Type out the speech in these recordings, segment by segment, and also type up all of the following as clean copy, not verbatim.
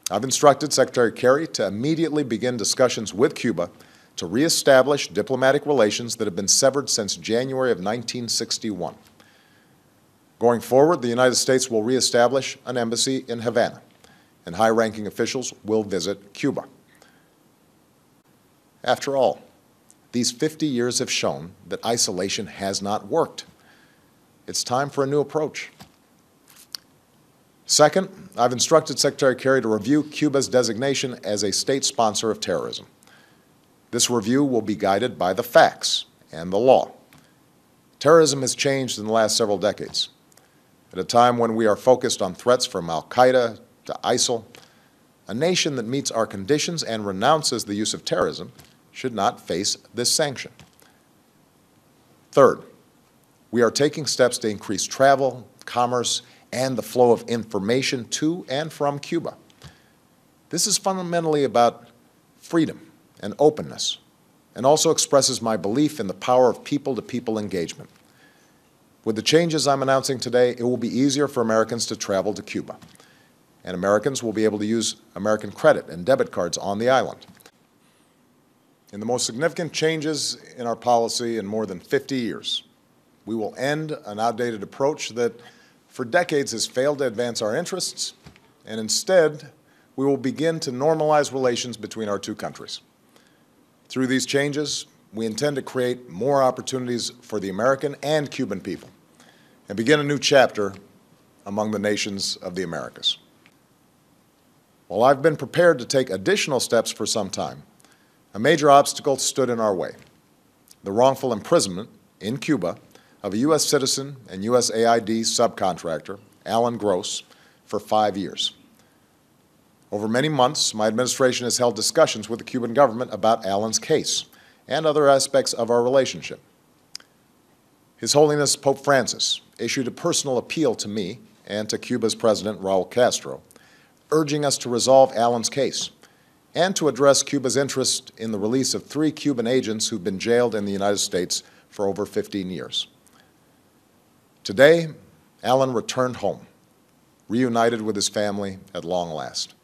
I've instructed Secretary Kerry to immediately begin discussions with Cuba to reestablish diplomatic relations that have been severed since January of 1961. Going forward, the United States will reestablish an embassy in Havana, and high-ranking officials will visit Cuba. After all, these 50 years have shown that isolation has not worked. It's time for a new approach. Second, I've instructed Secretary Kerry to review Cuba's designation as a state sponsor of terrorism. This review will be guided by the facts and the law. Terrorism has changed in the last several decades. At a time when we are focused on threats from al-Qaeda to ISIL, a nation that meets our conditions and renounces the use of terrorism should not face this sanction. Third, we are taking steps to increase travel, commerce, and the flow of information to and from Cuba. This is fundamentally about freedom and openness, and also expresses my belief in the power of people-to-people engagement. With the changes I'm announcing today, it will be easier for Americans to travel to Cuba, and Americans will be able to use American credit and debit cards on the island. In the most significant changes in our policy in more than 50 years, we will end an outdated approach that for decades has failed to advance our interests, and instead, we will begin to normalize relations between our two countries. Through these changes, we intend to create more opportunities for the American and Cuban people and begin a new chapter among the nations of the Americas. While I've been prepared to take additional steps for some time, a major obstacle stood in our way: the wrongful imprisonment in Cuba of a U.S. citizen and USAID subcontractor, Alan Gross, for 5 years. Over many months, my administration has held discussions with the Cuban government about Alan's case and other aspects of our relationship. His Holiness Pope Francis issued a personal appeal to me and to Cuba's President, Raul Castro, urging us to resolve Alan's case and to address Cuba's interest in the release of 3 Cuban agents who've been jailed in the United States for over 15 years. Today, Alan returned home, reunited with his family at long last.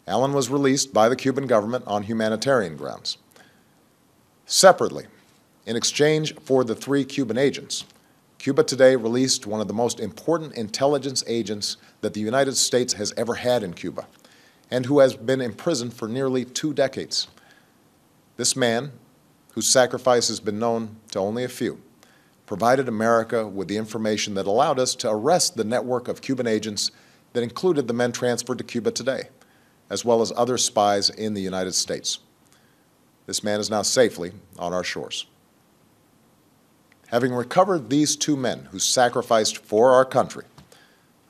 Alan was released by the Cuban government on humanitarian grounds. Separately, in exchange for the 3 Cuban agents, Cuba today released one of the most important intelligence agents that the United States has ever had in Cuba, and who has been imprisoned for nearly 2 decades. This man, whose sacrifice has been known to only a few, provided America with the information that allowed us to arrest the network of Cuban agents that included the men transferred to Cuba today, as well as other spies in the United States. This man is now safely on our shores. Having recovered these 2 men who sacrificed for our country,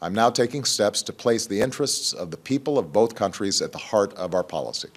I'm now taking steps to place the interests of the people of both countries at the heart of our policy.